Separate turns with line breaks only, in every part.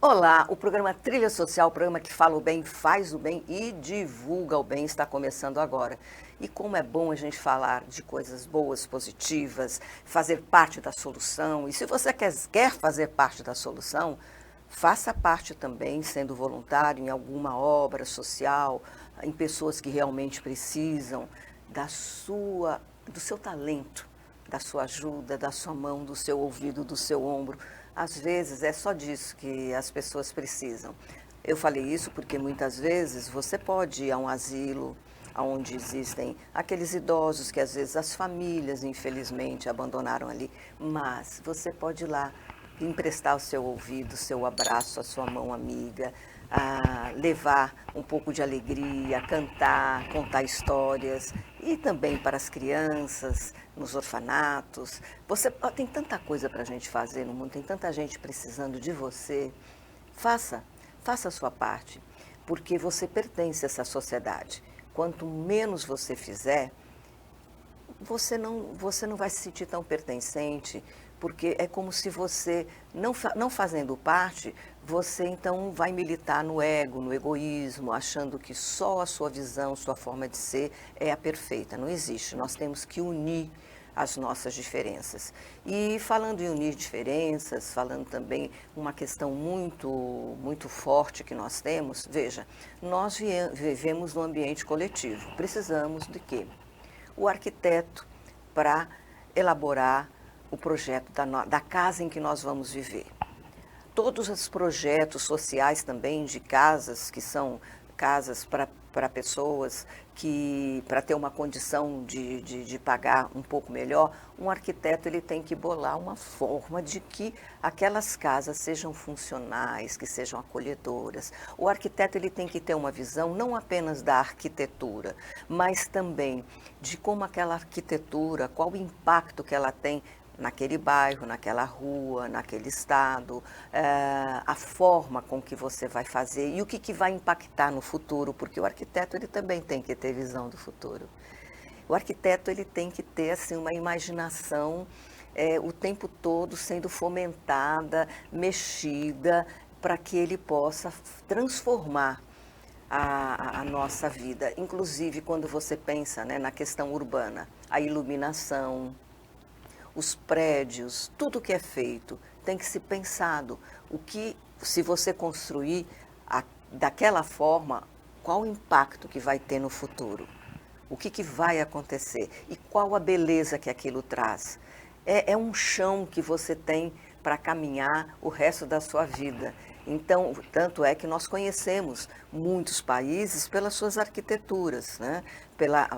Olá, o programa Trilha Social, o programa que fala o bem, faz o bem e divulga o bem, está começando agora. E como é bom a gente falar de coisas boas, positivas, fazer parte da solução. E se você quer fazer parte da solução, faça parte também, sendo voluntário em alguma obra social, em pessoas que realmente precisam do seu talento, da sua ajuda, da sua mão, do seu ouvido, do seu ombro. Às vezes é só disso que as pessoas precisam. Eu falei isso porque muitas vezes você pode ir a um asilo onde existem aqueles idosos que às vezes as famílias, infelizmente, abandonaram ali, mas você pode ir lá emprestar o seu ouvido, o seu abraço, a sua mão amiga, a levar um pouco de alegria, cantar, contar histórias e também para as crianças, nos orfanatos. Tem tanta coisa para a gente fazer no mundo, tem tanta gente precisando de você. Faça a sua parte, porque você pertence a essa sociedade. Quanto menos você fizer, você não vai se sentir tão pertencente, porque é como se você, não fazendo parte, você então vai militar no ego, no egoísmo, achando que só a sua visão, sua forma de ser é a perfeita. Não existe. Nós temos que unir as nossas diferenças. E falando em unir diferenças, falando também uma questão muito forte que nós temos, veja, nós vivemos num ambiente coletivo. Precisamos de quê? O arquiteto para elaborar o projeto da casa em que nós vamos viver. Todos os projetos sociais também de casas, que são casas para pessoas que, para ter uma condição de pagar um pouco melhor, um arquiteto ele tem que bolar uma forma de que aquelas casas sejam funcionais, que sejam acolhedoras. O arquiteto ele tem que ter uma visão não apenas da arquitetura, mas também de como aquela arquitetura, qual o impacto que ela tem naquele bairro, naquela rua, naquele estado, a forma com que você vai fazer e o que vai impactar no futuro, porque o arquiteto ele também tem que ter visão do futuro. O arquiteto ele tem que ter assim, uma imaginação o tempo todo sendo fomentada, mexida, para que ele possa transformar a nossa vida. Inclusive, quando você pensa, né, na questão urbana, a iluminação, os prédios, tudo que é feito tem que ser pensado. Se você construir daquela forma, qual o impacto que vai ter no futuro? O que vai acontecer? E qual a beleza que aquilo traz? É um chão que você tem para caminhar o resto da sua vida. Então, tanto é que nós conhecemos muitos países pelas suas arquiteturas, né?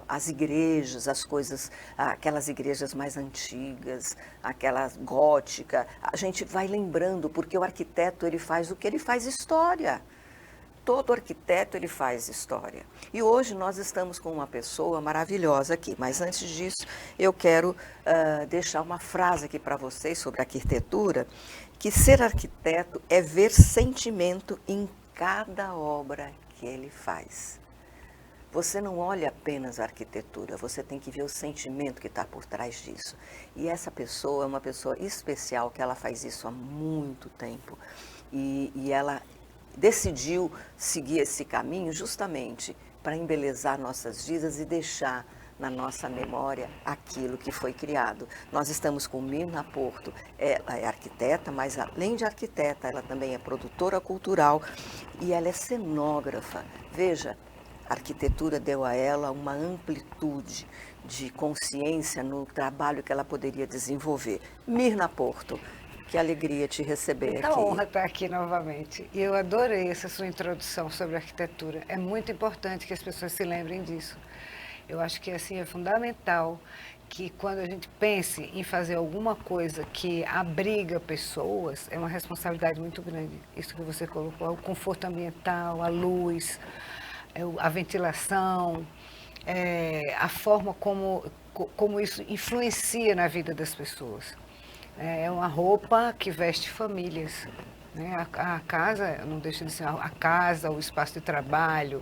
As igrejas, as coisas, aquelas igrejas mais antigas, aquelas góticas. A gente vai lembrando, porque o arquiteto ele faz o que ele faz história. Todo arquiteto ele faz história. E hoje nós estamos com uma pessoa maravilhosa aqui. Mas antes disso, eu quero deixar uma frase aqui para vocês sobre arquitetura, que ser arquiteto é ver sentimento em cada obra que ele faz. Você não olha apenas a arquitetura, você tem que ver o sentimento que está por trás disso. E essa pessoa é uma pessoa especial, que ela faz isso há muito tempo. E ela decidiu seguir esse caminho justamente para embelezar nossas vidas e deixar na nossa memória aquilo que foi criado. Nós estamos com Mirna Porto, ela é arquiteta, mas além de arquiteta, ela também é produtora cultural e ela é cenógrafa. Veja, a arquitetura deu a ela uma amplitude de consciência no trabalho que ela poderia desenvolver. Mirna Porto, que alegria te receber
Muita
aqui.
honra estar aqui novamente. E eu adorei essa sua introdução sobre arquitetura. É muito importante que as pessoas se lembrem disso. Eu acho que assim é fundamental que quando a gente pense em fazer alguma coisa que abriga pessoas, é uma responsabilidade muito grande. Isso que você colocou, o conforto ambiental, a luz, a ventilação, a forma como isso influencia na vida das pessoas. É uma roupa que veste famílias. né? A casa, não deixa de ser a casa, o espaço de trabalho,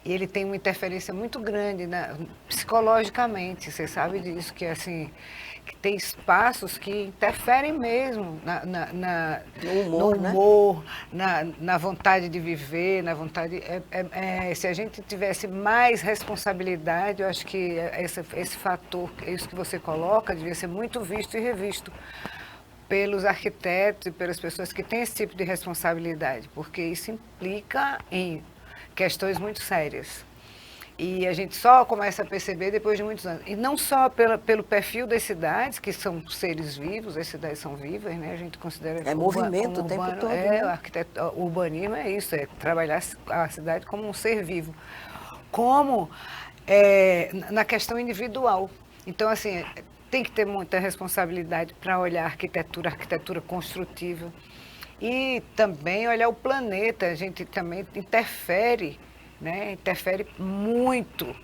e ele tem uma interferência muito grande, né, psicologicamente, você sabe disso, que assim, que tem espaços que interferem mesmo
No
no
humor, né?
humor, na vontade de viver, na vontade... se a gente tivesse mais responsabilidade, eu acho que esse fator, isso que você coloca, devia ser muito visto e revisto pelos arquitetos e pelas pessoas que têm esse tipo de responsabilidade, porque isso implica em questões muito sérias. E a gente só começa a perceber depois de muitos anos. E não só pelo perfil das cidades, que são seres vivos, as cidades são vivas, né? A gente considera
É movimento o tempo todo, né?
O urbanismo é isso, é trabalhar a cidade como um ser vivo. Como na questão individual. Então, assim, tem que ter muita responsabilidade para olhar a arquitetura construtiva. E também olhar o planeta, a gente também interfere, né? Interfere muito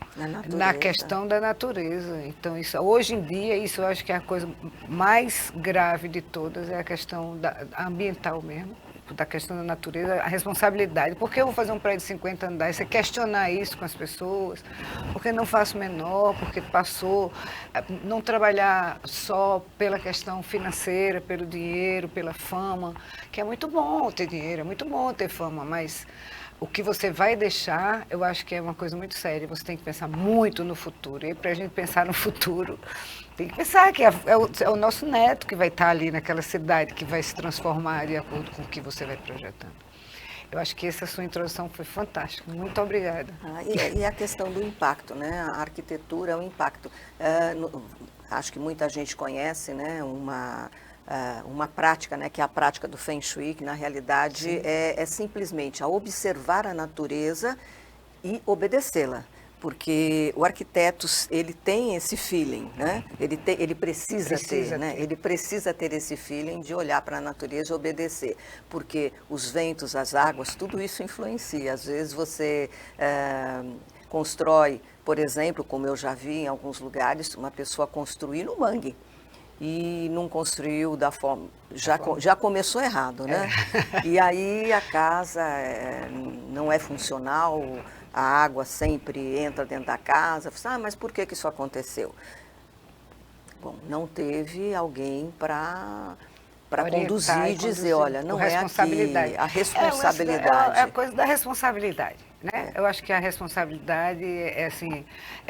na questão da natureza. Então, isso, hoje em dia, isso eu acho que é a coisa mais grave de todas, é a questão ambiental mesmo, da questão da natureza, a responsabilidade. Por que eu vou fazer um prédio de 50 andares? Você questionar isso com as pessoas, porque não faço menor, porque passou, não trabalhar só pela questão financeira, pelo dinheiro, pela fama, que é muito bom ter dinheiro, é muito bom ter fama, mas o que você vai deixar, eu acho que é uma coisa muito séria. Você tem que pensar muito no futuro. E para a gente pensar no futuro, tem que pensar que é o nosso neto que vai estar ali naquela cidade, que vai se transformar de acordo com o que você vai projetando. Eu acho que essa sua introdução foi fantástica. Muito obrigada.
E a questão do impacto, né? A arquitetura é um impacto. Acho que muita gente conhece, né? Uma prática, né, que é a prática do Feng Shui, que na realidade é simplesmente a observar a natureza e obedecê-la. Porque o arquiteto, ele tem esse feeling, né? Ele precisa ter, né? Ele precisa ter esse feeling de olhar para a natureza e obedecer. Porque os ventos, as águas, tudo isso influencia. Às vezes você constrói, por exemplo, como eu já vi em alguns lugares, uma pessoa construir no mangue. E não construiu da forma... Já começou errado, né? E aí a casa não é funcional, a água sempre entra dentro da casa. Mas por que isso aconteceu? Bom, não teve alguém para conduzir e dizer, olha, não é aqui a responsabilidade.
É a coisa da responsabilidade, né? Eu acho que a responsabilidade é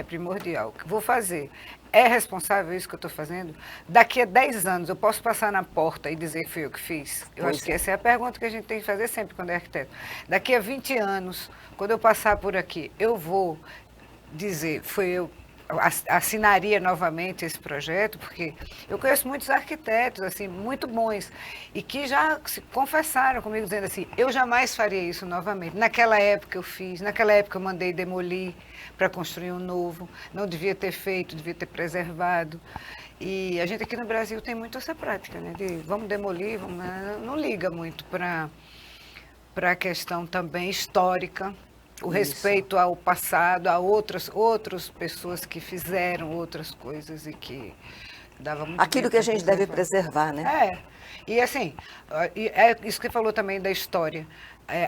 primordial. O que vou fazer? É responsável isso que eu estou fazendo? Daqui a 10 anos eu posso passar na porta e dizer que fui eu que fiz? Eu acho que essa é a pergunta que a gente tem que fazer sempre quando é arquiteto. Daqui a 20 anos, quando eu passar por aqui, eu vou dizer, foi eu, assinaria novamente esse projeto, porque eu conheço muitos arquitetos, assim, muito bons, e que já se confessaram comigo, dizendo assim, eu jamais faria isso novamente. Naquela época eu fiz, naquela época eu mandei demolir para construir um novo, não devia ter feito, devia ter preservado. E a gente aqui no Brasil tem muito essa prática, né, de vamos demolir, não liga muito para a questão também histórica, o respeito ao passado, a outras pessoas que fizeram outras coisas e que dava muito
aquilo que a gente deve preservar, né?
E assim, é isso que você falou também da história.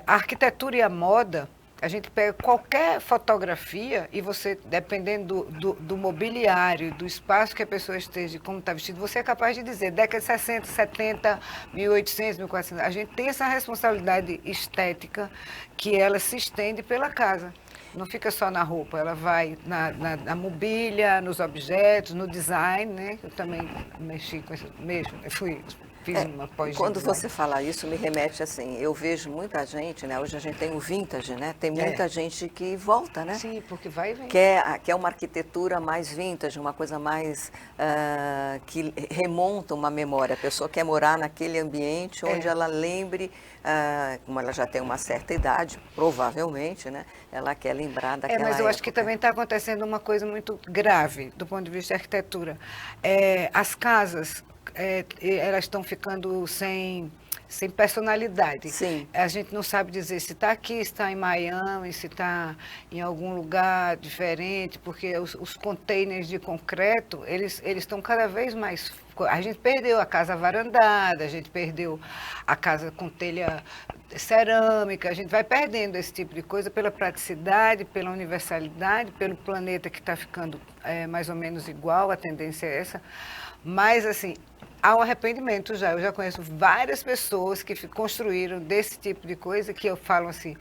A arquitetura e a moda, a gente pega qualquer fotografia e você, dependendo do mobiliário, do espaço que a pessoa esteja, como está vestido, você é capaz de dizer, década de 60, 70, 1800, 1400. A gente tem essa responsabilidade estética que ela se estende pela casa. Não fica só na roupa, ela vai na mobília, nos objetos, no design, né? Eu também mexi com isso, fiz uma pós-design.
Quando você fala isso, me remete assim, eu vejo muita gente, né? Hoje a gente tem o vintage, né? Tem muita gente que volta, né?
Sim, porque vai e vem.
Quer uma arquitetura mais vintage, uma coisa mais que remonta uma memória. A pessoa quer morar naquele ambiente onde ela lembre, como ela já tem uma certa idade, provavelmente, né? Ela quer lembrar daquela
mas eu
época.
acho que também está acontecendo uma coisa muito grave do ponto de vista da arquitetura. As casas, elas estão ficando sem personalidade.
Sim.
A gente não sabe dizer se está aqui, se está em Miami, se está em algum lugar diferente, porque os containers de concreto, eles estão cada vez mais A gente perdeu a casa varandada, a gente perdeu a casa com telha cerâmica, a gente vai perdendo esse tipo de coisa pela praticidade, pela universalidade, pelo planeta que está ficando mais ou menos igual, a tendência é essa. Mas, assim, há um arrependimento já. Eu já conheço várias pessoas que construíram desse tipo de coisa que eu falo assim,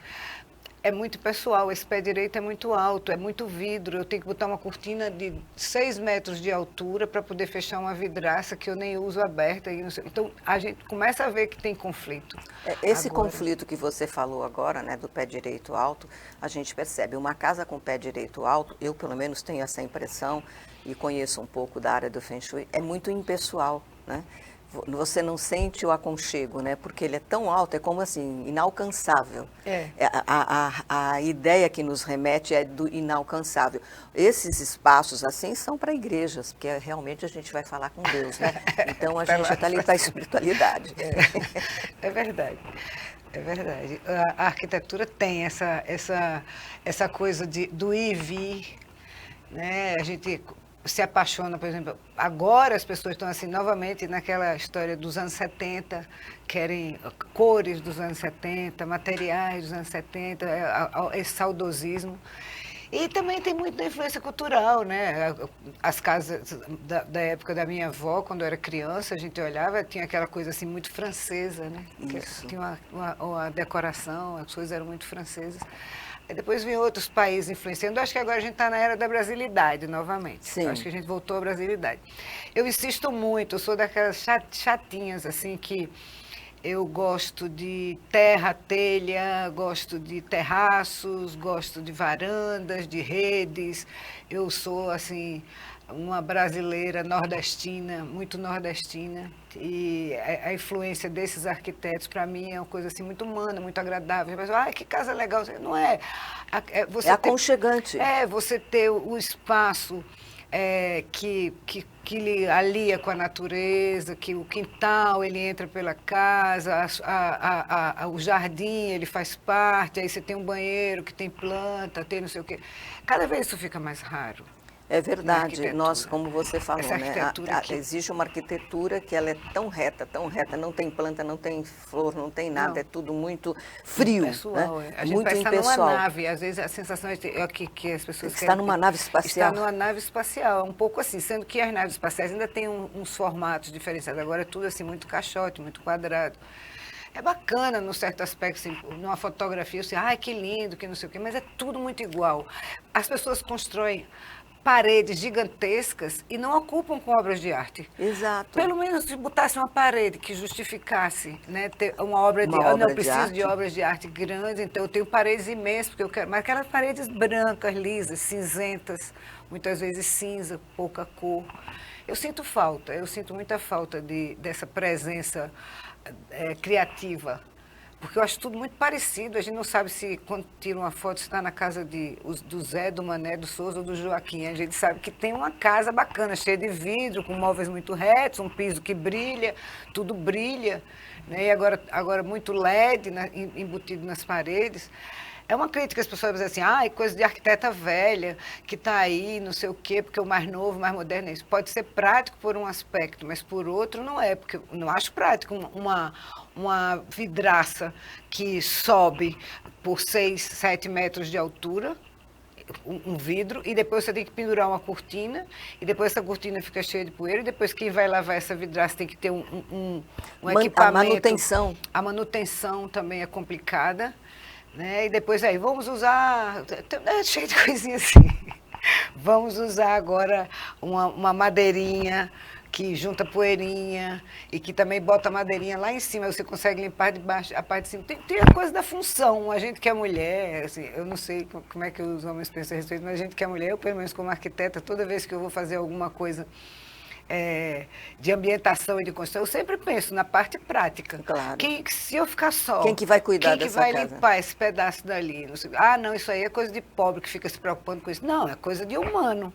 é muito pessoal, esse pé direito é muito alto, é muito vidro, eu tenho que botar uma cortina de 6 metros de altura para poder fechar uma vidraça que eu nem uso aberta. E não sei. Então, a gente começa a ver que tem conflito.
Esse
agora.
conflito que você falou agora, né, do pé direito alto, a gente percebe. Uma casa com pé direito alto, eu pelo menos tenho essa impressão, e conheço um pouco da área do Feng Shui, é muito impessoal, né? Você não sente o aconchego, né? Porque ele é tão alto, é como assim, inalcançável. A ideia que nos remete é do inalcançável. Esses espaços assim são para igrejas, porque realmente a gente vai falar com Deus, né? Então a gente está ali para a espiritualidade.
É verdade. É verdade. A arquitetura tem essa coisa do ir e vir, né? A gente se apaixona, por exemplo, agora as pessoas estão assim novamente naquela história dos anos 70, querem cores dos anos 70, materiais dos anos 70, esse saudosismo. E também tem muita influência cultural, né? As casas da época da minha avó, quando eu era criança, a gente olhava, tinha aquela coisa assim muito francesa, né?
Isso.
Tinha uma decoração, as coisas eram muito francesas. Aí depois vinham outros países influenciando. Eu acho que agora a gente está na era da brasilidade novamente.
Sim.
Eu acho que a gente voltou à brasilidade. Eu insisto muito, eu sou daquelas chatinhas, assim, que eu gosto de terra, telha, gosto de terraços, gosto de varandas, de redes. Eu sou, assim, uma brasileira nordestina, muito nordestina. E a influência desses arquitetos, para mim, é uma coisa assim, muito humana, muito agradável. Mas, que casa legal. Não é.
É aconchegante.
Você ter o espaço que lhe alia com a natureza, que o quintal ele entra pela casa, o jardim ele faz parte, aí você tem um banheiro que tem planta, tem não sei o quê. Cada vez isso fica mais raro.
É verdade, nós, como você falou, né, existe uma arquitetura que ela é tão reta, não tem planta, não tem flor, não tem nada, é tudo muito frio,
impessoal,
né?
A gente
muito
está
impessoal.
numa nave, às vezes a sensação é que as pessoas
está numa nave espacial.
Está numa nave espacial, um pouco assim, sendo que as naves espaciais ainda têm uns formatos diferenciados, agora é tudo assim muito caixote, muito quadrado. É bacana, num certo aspecto, assim, numa fotografia, assim, que lindo, que não sei o quê, mas é tudo muito igual. As pessoas constroem paredes gigantescas e não ocupam com obras de arte.
Exato.
Pelo menos se botasse uma parede que justificasse, né, ter uma obra de arte. Eu não preciso de obras de arte grandes, então eu tenho paredes imensas, porque eu quero, mas aquelas paredes brancas, lisas, cinzentas, muitas vezes cinza, pouca cor. Eu sinto muita falta dessa presença criativa. Porque eu acho tudo muito parecido. A gente não sabe se, quando tira uma foto, está na casa do Zé, do Mané, do Souza ou do Joaquim. A gente sabe que tem uma casa bacana, cheia de vidro, com móveis muito retos, um piso que brilha, tudo brilha. Né? E agora muito LED, né, embutido nas paredes. É uma crítica, as pessoas dizem assim, coisa de arquiteta velha, que está aí, não sei o quê, porque o mais novo, mais moderno é isso. Pode ser prático por um aspecto, mas por outro não é, porque eu não acho prático uma vidraça que sobe por 6, 7 metros de altura, um vidro, e depois você tem que pendurar uma cortina, e depois essa cortina fica cheia de poeira, e depois quem vai lavar essa vidraça tem que ter um equipamento.
A manutenção.
A manutenção também é complicada. Né? E depois aí, vamos usar, cheio de coisinha assim, vamos usar agora uma madeirinha que junta poeirinha e que também bota a madeirinha lá em cima, você consegue limpar de baixo, a parte de cima. Tem a coisa da função, a gente que é mulher, assim, eu não sei como é que os homens pensam a respeito, mas a gente que é mulher, eu pelo menos como arquiteta, toda vez que eu vou fazer alguma coisa de ambientação e de construção, eu sempre penso na parte prática.
Claro.
Se eu ficar só...
Quem que vai cuidar dessa casa?
Quem que vai limpar esse pedaço dali? Não sei, não, isso aí é coisa de pobre que fica se preocupando com isso. Não, é coisa de humano.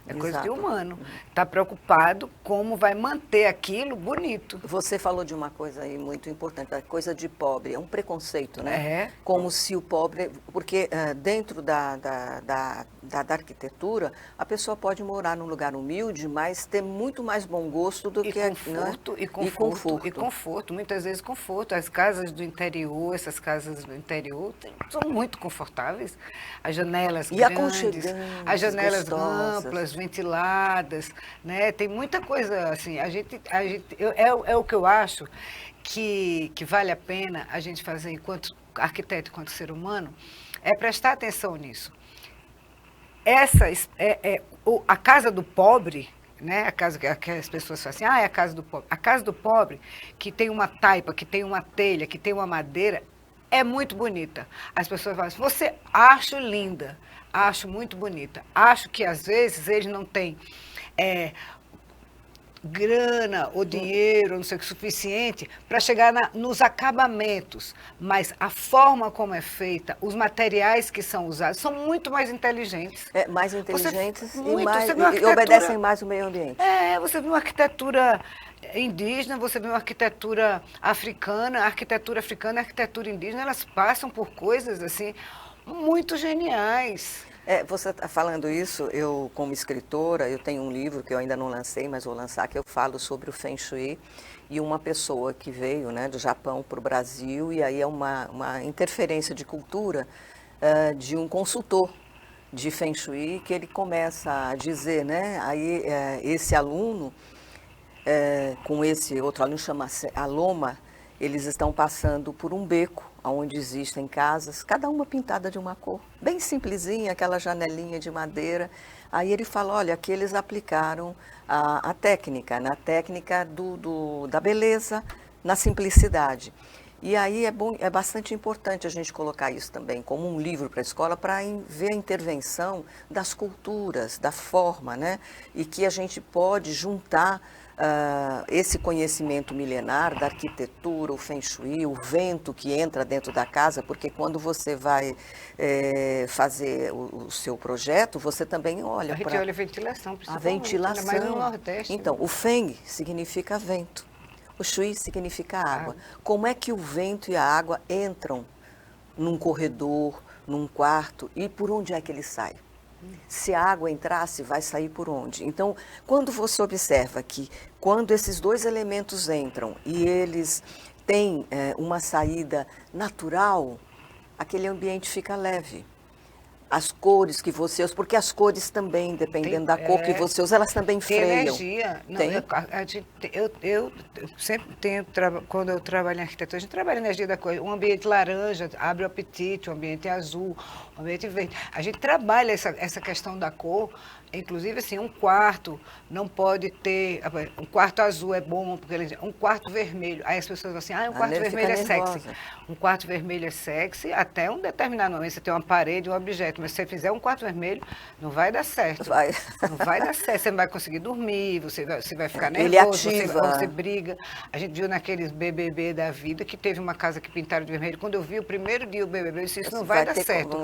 É coisa de
Exato.
humano. Está preocupado como vai manter aquilo bonito.
Você falou de uma coisa aí muito importante, a coisa de pobre, é um preconceito, né?
É.
Como se o pobre, porque dentro da arquitetura, a pessoa pode morar num lugar humilde, mas ter muito mais bom gosto do
E
que...
conforto,
né?
e conforto, e conforto, muitas vezes conforto. As casas do interior, essas casas do interior são muito confortáveis. As janelas
E
grandes,
aconchegantes,
as janelas
gostosas.
amplas, ventiladas, né? Tem muita coisa assim. É o que eu acho que vale a pena a gente fazer enquanto arquiteto, enquanto ser humano, é prestar atenção nisso. A casa do pobre, né? A casa que as pessoas falam assim, é a casa do pobre. A casa do pobre, que tem uma taipa, que tem uma telha, que tem uma madeira, é muito bonita. As pessoas falam assim, você acho linda, acho muito bonita. Acho que às vezes eles não têm grana ou dinheiro, não sei o que, suficiente para chegar nos acabamentos, mas a forma como é feita, os materiais que são usados são muito mais inteligentes.
Mais inteligentes
você
e obedecem mais o meio ambiente.
Você viu uma arquitetura indígena, você viu uma arquitetura africana, a arquitetura africana e a arquitetura indígena, elas passam por coisas assim muito geniais.
Você está falando isso, eu como escritora, eu tenho um livro que eu ainda não lancei, mas vou lançar, que eu falo sobre o Feng Shui, e uma pessoa que veio, né, do Japão para o Brasil, e aí é uma interferência de cultura de um consultor de Feng Shui, que ele começa a dizer, né, aí esse aluno, com esse outro aluno, chama-se Aloma, eles estão passando por um beco, onde existem casas, cada uma pintada de uma cor, bem simplesinha, aquela janelinha de madeira. Aí ele fala, olha, aqui eles aplicaram a técnica, na técnica da beleza, na simplicidade. E aí é bastante importante a gente colocar isso também como um livro para a escola, para ver a intervenção das culturas, da forma, né? E que a gente pode juntar esse conhecimento milenar da arquitetura, o Feng Shui, o vento que entra dentro da casa, porque quando você vai fazer o seu projeto, você também olha para...
A gente olha a ventilação, principalmente.
A ventilação.
Mais no Nordeste.
Então, o Feng significa vento, o Shui significa água. Como é que o vento e a água entram num corredor, num quarto, e por onde é que ele sai? Se a água entrasse, vai sair por onde? Então, quando você observa que quando esses dois elementos entram e eles têm uma saída natural, aquele ambiente fica leve. As cores que você usa, porque as cores também, dependendo da cor que você usa, elas também
tem
freiam.
Energia. Não, eu sempre tenho, quando eu trabalho em arquitetura, a gente trabalha energia da cor. Um ambiente laranja abre o apetite, um ambiente azul, um ambiente verde. A gente trabalha essa questão da cor. Inclusive, assim, um quarto não pode ter... Um quarto azul é bom, porque um quarto vermelho. Aí as pessoas falam assim, um quarto vermelho é sexy. Um quarto vermelho é sexy até um determinado momento. Você tem uma parede, um objeto, mas se você fizer um quarto vermelho, não vai dar certo. Não vai dar certo. Você não vai conseguir dormir, você vai ficar nervoso, você briga. A gente viu naqueles BBB da vida que teve uma casa que pintaram de vermelho. Quando eu vi o primeiro dia o BBB, eu disse, isso não vai dar certo.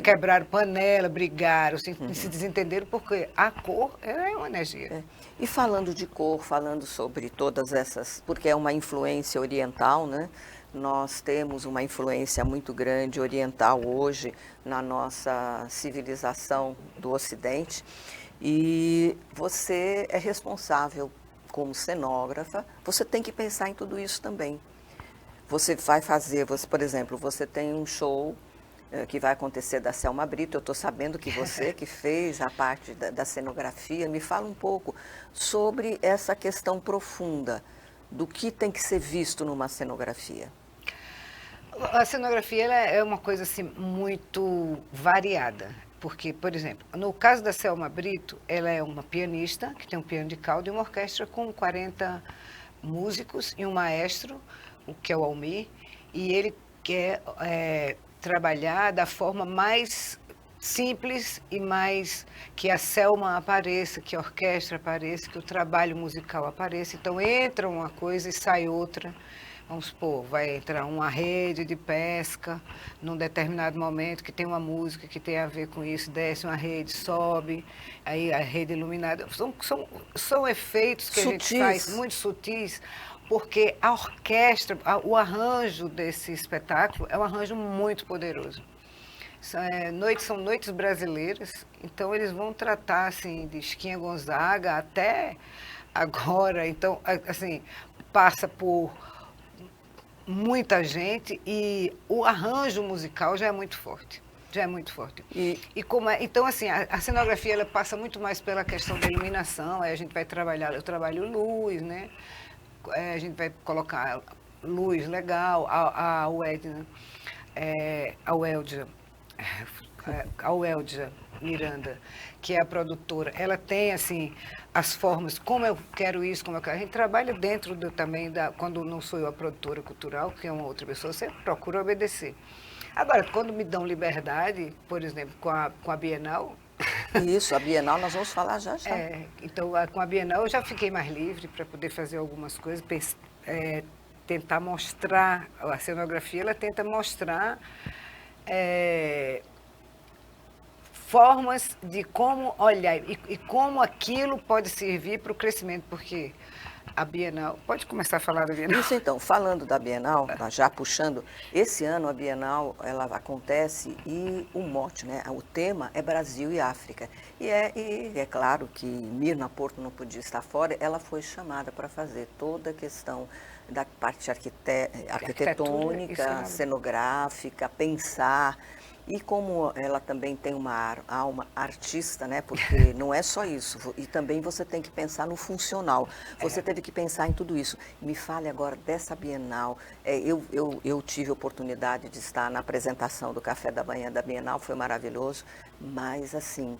Quebraram panela, brigaram, se desentenderam, porque a cor é uma energia.
E falando de cor, falando sobre todas essas, porque é uma influência oriental, né? Nós temos uma influência muito grande oriental hoje na nossa civilização do Ocidente, e você é responsável como cenógrafa, você tem que pensar em tudo isso também. Você vai fazer, por exemplo, você tem um show que vai acontecer da Selma Brito, eu estou sabendo que você que fez a parte da cenografia, me fala um pouco sobre essa questão profunda do que tem que ser visto numa cenografia.
A cenografia ela é uma coisa assim, muito variada, porque, por exemplo, no caso da Selma Brito, ela é uma pianista, que tem um piano de cauda e uma orquestra com 40 músicos e um maestro, que é o Almir, e ele quer trabalhar da forma mais simples e mais que a Selma apareça, que a orquestra apareça, que o trabalho musical apareça. Então entra uma coisa e sai outra, Vamos supor, vai entrar uma rede de pesca num determinado momento que tem uma música que tem a ver com isso, desce uma rede, sobe, aí a rede iluminada. São efeitos que
Sutis.
a gente faz muito sutis, porque a orquestra, o arranjo desse espetáculo é um arranjo muito poderoso. São noites brasileiras, então eles vão tratar assim, de Chiquinha Gonzaga até agora, então assim, passa por muita gente e o arranjo musical já é muito forte. Já é muito forte. Então, assim, a cenografia ela passa muito mais pela questão da iluminação, aí a gente vai trabalhar, eu trabalho luz, né? A gente vai colocar luz legal, a Weldia Miranda, que é a produtora, ela tem, assim, as formas, como eu quero isso, como eu quero. A gente trabalha dentro também, quando não sou eu a produtora cultural, que é uma outra pessoa, você procura obedecer. Agora, quando me dão liberdade, por exemplo, com a Bienal...
Isso, a Bienal nós vamos falar já.
Então, com a Bienal eu já fiquei mais livre para poder fazer algumas coisas, tentar mostrar, a cenografia ela tenta mostrar formas de como olhar e como aquilo pode servir para o crescimento, porque a Bienal... Pode começar a falar da Bienal?
Isso então, falando da Bienal, já puxando, esse ano a Bienal ela acontece e o mote, né, o tema é Brasil e África. E é claro que Mirna Porto não podia estar fora, ela foi chamada para fazer toda a questão da parte arquitetônica, cenográfica, pensar. E como ela também tem uma alma artista, né? Porque não é só isso, e também você tem que pensar no funcional. Você teve que pensar em tudo isso. Me fale agora dessa Bienal. Eu tive a oportunidade de estar na apresentação do Café da Manhã da Bienal, foi maravilhoso, mas assim,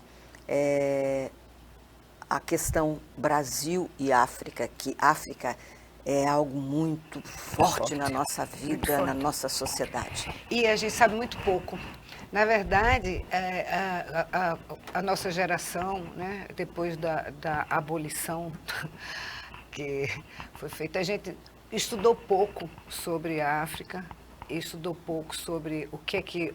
a questão Brasil e África, que África é algo muito forte na nossa vida, na nossa sociedade.
E a gente sabe muito pouco. Na verdade, a nossa geração, né, depois da abolição que foi feita, a gente estudou pouco sobre a África, estudou pouco sobre o que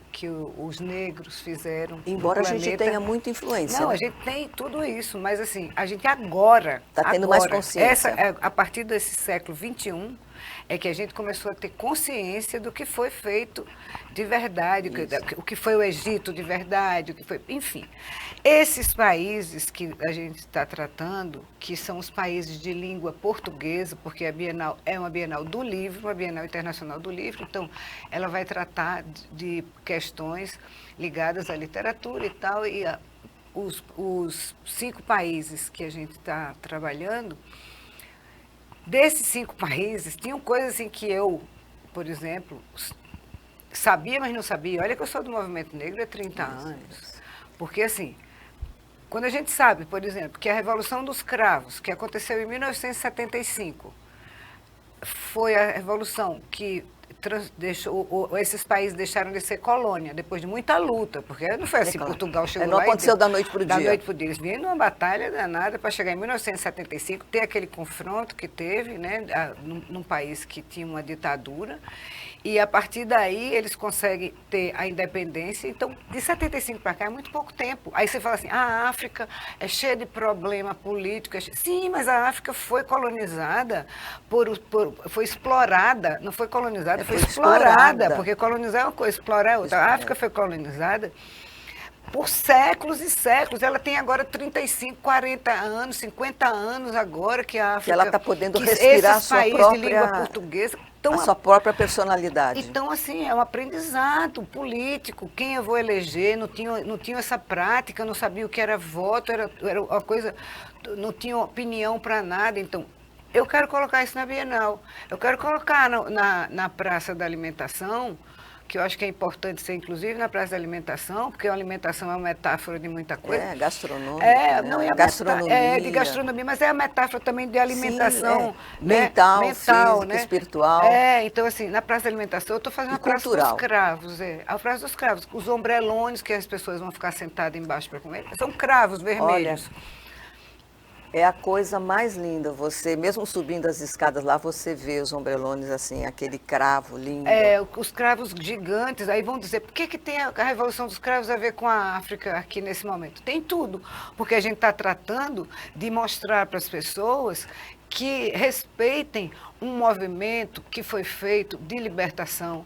os negros fizeram.
Embora a gente tenha muita influência.
Não, a gente tem tudo isso, mas assim, a gente agora...
Está tendo mais consciência.
A partir desse século XXI, é que a gente começou a ter consciência do que foi feito de verdade, o que foi o Egito de verdade, o que foi... Enfim, esses países que a gente está tratando, que são os países de língua portuguesa, porque a Bienal é uma Bienal do livro, uma Bienal Internacional do Livro, então ela vai tratar de questões ligadas à literatura e tal, e os 5 países que a gente está trabalhando, desses 5 países, tinham coisas assim que eu, por exemplo, sabia, mas não sabia. Olha que eu sou do movimento negro há 30 anos. Porque, assim, quando a gente sabe, por exemplo, que a Revolução dos Cravos, que aconteceu em 1975, foi a revolução que esses países deixaram de ser colônia, depois de muita luta, porque não foi assim, Portugal chegou lá...
Não aconteceu da noite para o dia.
Da noite para o dia. Eles vieram numa batalha danada para chegar em 1975, ter aquele confronto que teve, né, num país que tinha uma ditadura, e a partir daí eles conseguem ter a independência. Então, de 75 para cá é muito pouco tempo. Aí você fala assim, a África é cheia de problema político. Sim, mas a África foi colonizada, foi explorada, não foi colonizada, foi explorada, porque colonizar é uma coisa, explorar é outra. A África foi colonizada por séculos e séculos. Ela tem agora 35, 40 anos, 50 anos agora que a África...
Que ela está podendo respirar a sua própria...
de língua portuguesa...
Então, a sua própria personalidade.
Então, assim, é um aprendizado político. Quem eu vou eleger não tinha essa prática, não sabia o que era voto, era uma coisa... Não tinha opinião para nada. Então, eu quero colocar isso na Bienal. Eu quero colocar na Praça da Alimentação, que eu acho que é importante ser, inclusive, na Praça da Alimentação, porque a alimentação é uma metáfora de muita coisa.
Gastronômica.
Não é
gastronomia.
De gastronomia, mas é a metáfora também de alimentação.
Sim, mental, física,
né?
espiritual.
Então, assim, na Praça da Alimentação, eu estou fazendo a Praça dos Cravos. A Praça dos Cravos. Os ombrelones que as pessoas vão ficar sentadas embaixo para comer, são cravos vermelhos.
É a coisa mais linda. Você, mesmo subindo as escadas lá, você vê os ombrelones assim, aquele cravo lindo.
Os cravos gigantes, aí vão dizer, por que tem a Revolução dos Cravos a ver com a África aqui nesse momento? Tem tudo, porque a gente está tratando de mostrar para as pessoas que respeitem um movimento que foi feito de libertação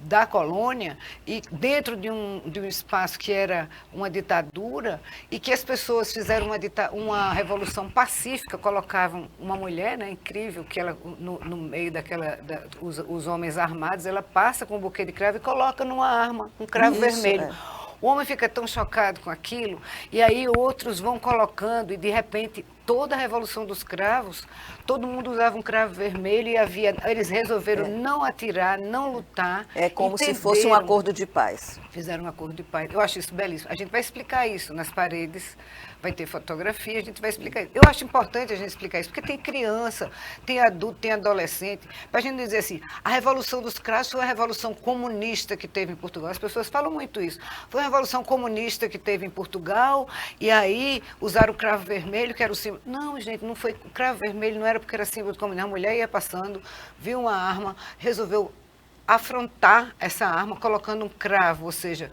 da colônia e dentro de um espaço que era uma ditadura e que as pessoas fizeram uma revolução pacífica, colocavam uma mulher, né, incrível, que ela no meio os homens armados, ela passa com um buquê de cravo e coloca numa arma, um cravo vermelho. O homem fica tão chocado com aquilo, e aí outros vão colocando, e de repente, toda a Revolução dos Cravos, todo mundo usava um cravo vermelho e eles resolveram não atirar, não lutar.
É como se fosse um acordo de paz.
Fizeram um acordo de paz. Eu acho isso belíssimo. A gente vai explicar isso nas paredes, vai ter fotografia, a gente vai explicar isso. Eu acho importante a gente explicar isso, porque tem criança, tem adulto, tem adolescente, para a gente dizer assim, a Revolução dos Cravos foi a Revolução Comunista que teve em Portugal. As pessoas falam muito isso. Foi a Revolução Comunista que teve em Portugal, e aí usaram o cravo vermelho, que era o símbolo. Não, gente, não foi. O cravo vermelho não era porque era símbolo do comunismo. A mulher ia passando, viu uma arma, resolveu afrontar essa arma colocando um cravo, ou seja,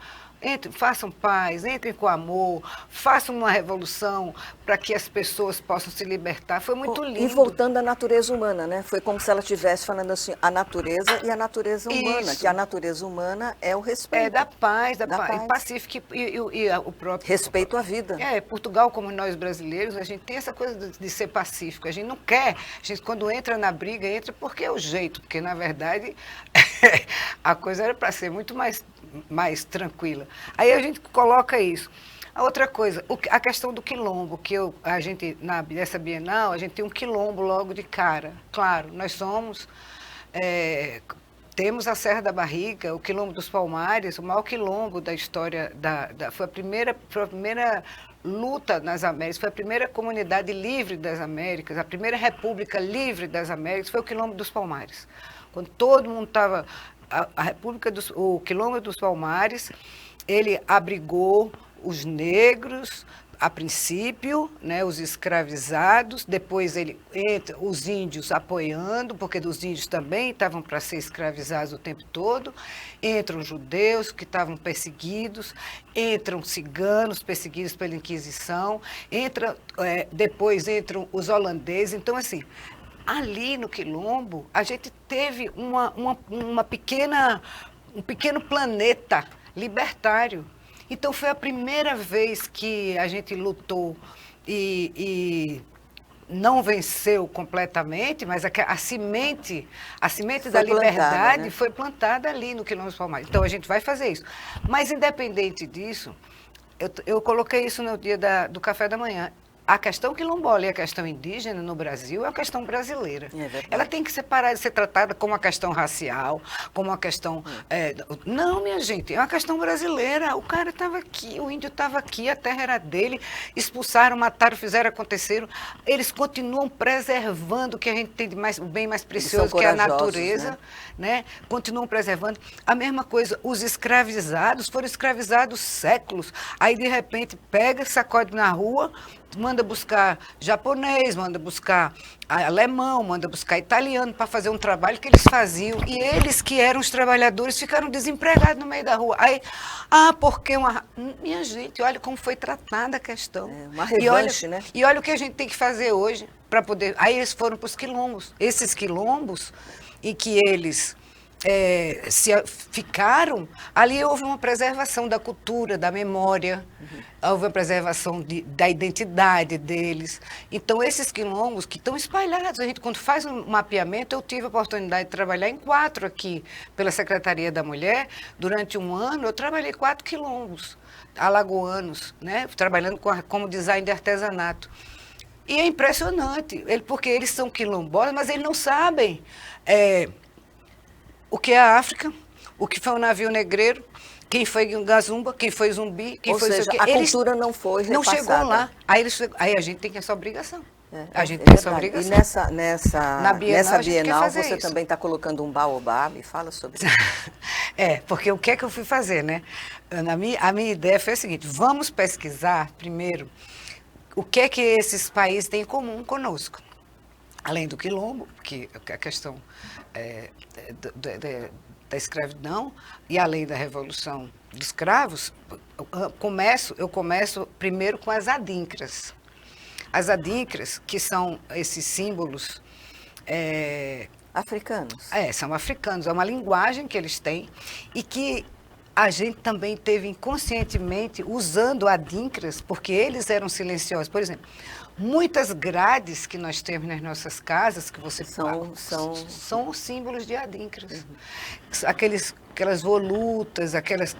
façam paz, entrem com amor, façam uma revolução para que as pessoas possam se libertar. Foi muito lindo.
E voltando à natureza humana, né? Foi como se ela estivesse falando assim, a natureza e a natureza humana, que a natureza humana é o respeito.
É da paz, paz. Pacífico e o próprio...
Respeito à vida.
Portugal, como nós brasileiros, a gente tem essa coisa de ser pacífico. A gente não quer, a gente quando entra na briga, entra porque é o jeito, porque na verdade a coisa era para ser muito mais tranquila. Aí a gente coloca isso. A outra coisa, a questão do quilombo, que nessa Bienal, a gente tem um quilombo logo de cara. Claro, nós temos a Serra da Barriga, o Quilombo dos Palmares, o maior quilombo da história, foi a primeira luta nas Américas, foi a primeira comunidade livre das Américas, a primeira república livre das Américas, foi o Quilombo dos Palmares. Quando todo mundo estava... O Quilombo dos Palmares, ele abrigou os negros, a princípio, né, os escravizados, depois os índios apoiando, porque os índios também estavam para ser escravizados o tempo todo, entram judeus que estavam perseguidos, entram ciganos perseguidos pela Inquisição, depois entram os holandeses. Então, assim, ali no Quilombo, a gente teve um pequeno planeta libertário. Então, foi a primeira vez que a gente lutou e não venceu completamente, mas a semente da liberdade, né, foi plantada ali no Quilombo dos Palmares. Então, a gente vai fazer isso. Mas, independente disso, eu coloquei isso no dia do café da manhã. A questão quilombola e a questão indígena no Brasil é uma questão brasileira. Ela tem que parar de ser tratada como uma questão racial, como uma questão... Não, minha gente, é uma questão brasileira. O cara estava aqui, o índio estava aqui, a terra era dele, expulsaram, mataram, fizeram, aconteceram. Eles continuam preservando o que a gente tem de o bem mais precioso, que é a natureza, né? Continuam preservando. A mesma coisa, os escravizados foram escravizados séculos. Aí, de repente, pega, sacode na rua, manda buscar japonês, manda buscar alemão, manda buscar italiano para fazer um trabalho que eles faziam. E eles, que eram os trabalhadores, ficaram desempregados no meio da rua. Aí, porque minha gente, olha como foi tratada a questão.
Uma revanche, né?
E olha o que a gente tem que fazer hoje para poder... Aí eles foram para os quilombos. Esses quilombos em que eles... ficaram, ali houve uma preservação da cultura, da memória, houve uma preservação da identidade deles. Então, esses quilombos que estão espalhados, a gente, quando faz um mapeamento, eu tive a oportunidade de trabalhar em 4 aqui, pela Secretaria da Mulher. Durante um ano, eu trabalhei 4 quilombos alagoanos, né, trabalhando como design de artesanato. E é impressionante, porque eles são quilombolas, mas eles não sabem... o que é a África, o que foi o navio negreiro, quem foi Gazumba, quem foi Zumbi, quem foi isso aqui.
A cultura não foi repassada.
Não chegou lá. Aí a gente tem essa obrigação. A gente tem essa obrigação.
E nessa Bienal você também está colocando um baobá, me fala sobre isso.
Porque o que é que eu fui fazer, né? A minha ideia foi a seguinte, vamos pesquisar primeiro o que é que esses países têm em comum conosco. Além do quilombo, que a questão da escravidão, e além da revolução dos escravos, eu começo primeiro com as adinkras. As adinkras, que são esses símbolos...
Africanos.
São africanos. É uma linguagem que eles têm e que a gente também teve inconscientemente usando adinkras, porque eles eram silenciosos. Por exemplo, muitas grades que nós temos nas nossas casas, que você são os símbolos de adinkras. Aquelas volutas, aqueles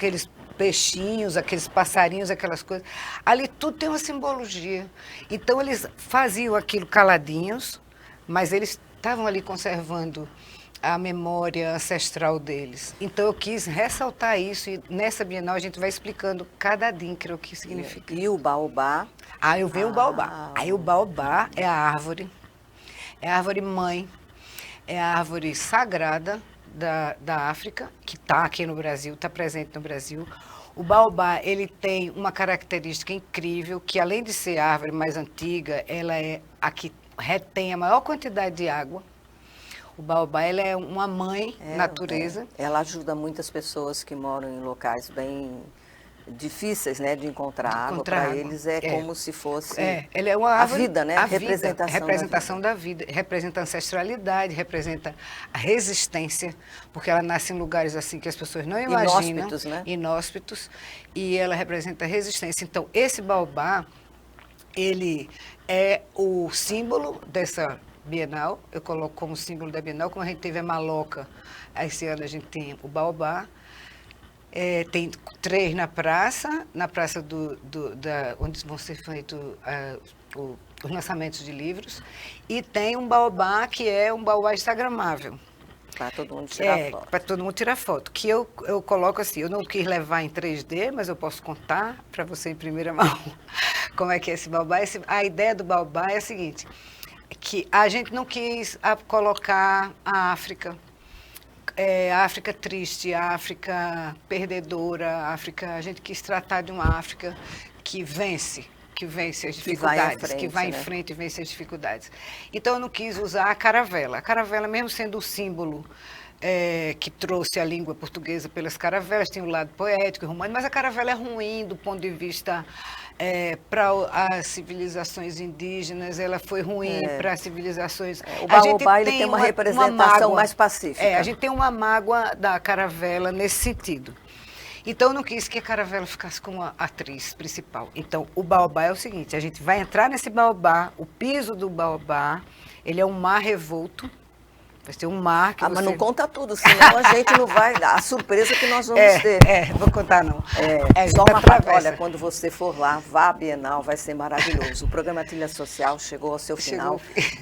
peixinhos, aqueles passarinhos, aquelas coisas. Ali tudo tem uma simbologia. Então eles faziam aquilo caladinhos, mas eles estavam ali conservando a memória ancestral deles. Então eu quis ressaltar isso e nessa Bienal a gente vai explicando cada adinkra o que significa.
E o baobá?
Eu venho o baobá. Aí o baobá é a árvore mãe, é a árvore sagrada da África, que está aqui no Brasil, está presente no Brasil. O baobá, ele tem uma característica incrível, que além de ser a árvore mais antiga, ela é a que retém a maior quantidade de água. O baobá, ela é uma mãe natureza.
Ela ajuda muitas pessoas que moram em locais bem difíceis, né, de encontrar água. Para eles como se fosse
ela é uma árvore,
a vida, né?
Representação da vida. Representa a ancestralidade, representa a resistência, porque ela nasce em lugares assim que as pessoas não imaginam.
Inóspitos, né?
Inóspitos, e ela representa a resistência. Então, esse baobá, ele é o símbolo dessa Bienal. Eu coloco como símbolo da Bienal, como a gente teve a maloca, esse ano a gente tem o baobá. Tem 3 na praça onde vão ser feitos os lançamentos de livros, e tem um baobá que é um baobá instagramável.
Para todo mundo tirar foto.
Para todo mundo tirar foto. Que eu coloco assim, eu não quis levar em 3D, mas eu posso contar para você em primeira mão como é que é esse baobá. A ideia do baobá é a seguinte, que a gente não quis colocar a África, a África triste, a África perdedora, a gente quis tratar de uma África que vence as dificuldades, que vai em frente e vence as dificuldades. Então eu não quis usar a caravela, mesmo sendo o símbolo que trouxe a língua portuguesa pelas caravelas, tem um lado poético e romântico, mas a caravela é ruim do ponto de vista para as civilizações indígenas, ela foi ruim para as civilizações...
O baobá tem uma representação mais pacífica.
A gente tem uma mágoa da caravela nesse sentido. Então, eu não quis que a caravela ficasse como a atriz principal. Então, o baobá é o seguinte, a gente vai entrar nesse baobá, o piso do baobá, ele é um mar revolto, vai ter um mar que
mas não conta tudo, senão a gente não vai... A surpresa que nós vamos ter.
Vou contar não.
Só olha, quando você for lá, vá à Bienal, vai ser maravilhoso. O programa Trilha Social chegou ao seu final.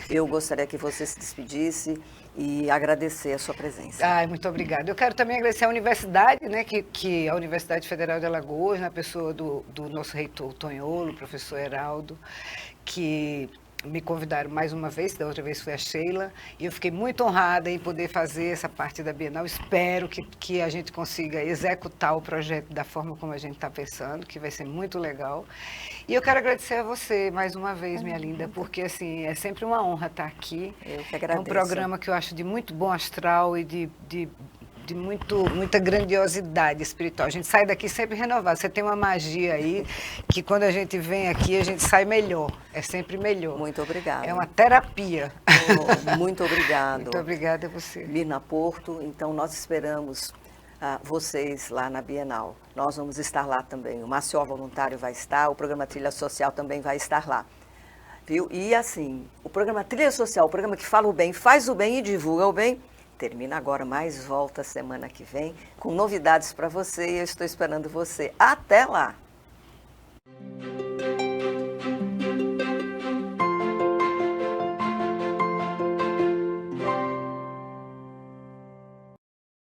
Eu gostaria que você se despedisse e agradecer a sua presença.
Muito obrigada. Eu quero também agradecer à universidade, né, que a Universidade Federal de Alagoas, na pessoa do nosso reitor Tonholo, professor Heraldo, que me convidaram mais uma vez, da outra vez foi a Sheila, e eu fiquei muito honrada em poder fazer essa parte da Bienal. Espero que a gente consiga executar o projeto da forma como a gente está pensando, que vai ser muito legal. E eu quero agradecer a você mais uma vez, minha linda, porque assim, é sempre uma honra estar aqui.
Eu que agradeço.
É um programa que eu acho de muito bom astral e de muita grandiosidade espiritual. A gente sai daqui sempre renovado. Você tem uma magia aí que quando a gente vem aqui, a gente sai melhor. É sempre melhor.
Muito obrigada.
É uma terapia.
Muito obrigado.
Muito obrigada a você.
Mirna Porto, então nós esperamos vocês lá na Bienal. Nós vamos estar lá também. O Maceió Voluntário vai estar, o programa Trilha Social também vai estar lá. Viu? E assim, o programa Trilha Social, o programa que fala o bem, faz o bem e divulga o bem, termina agora, mas volta semana que vem com novidades para você e eu estou esperando você. Até lá!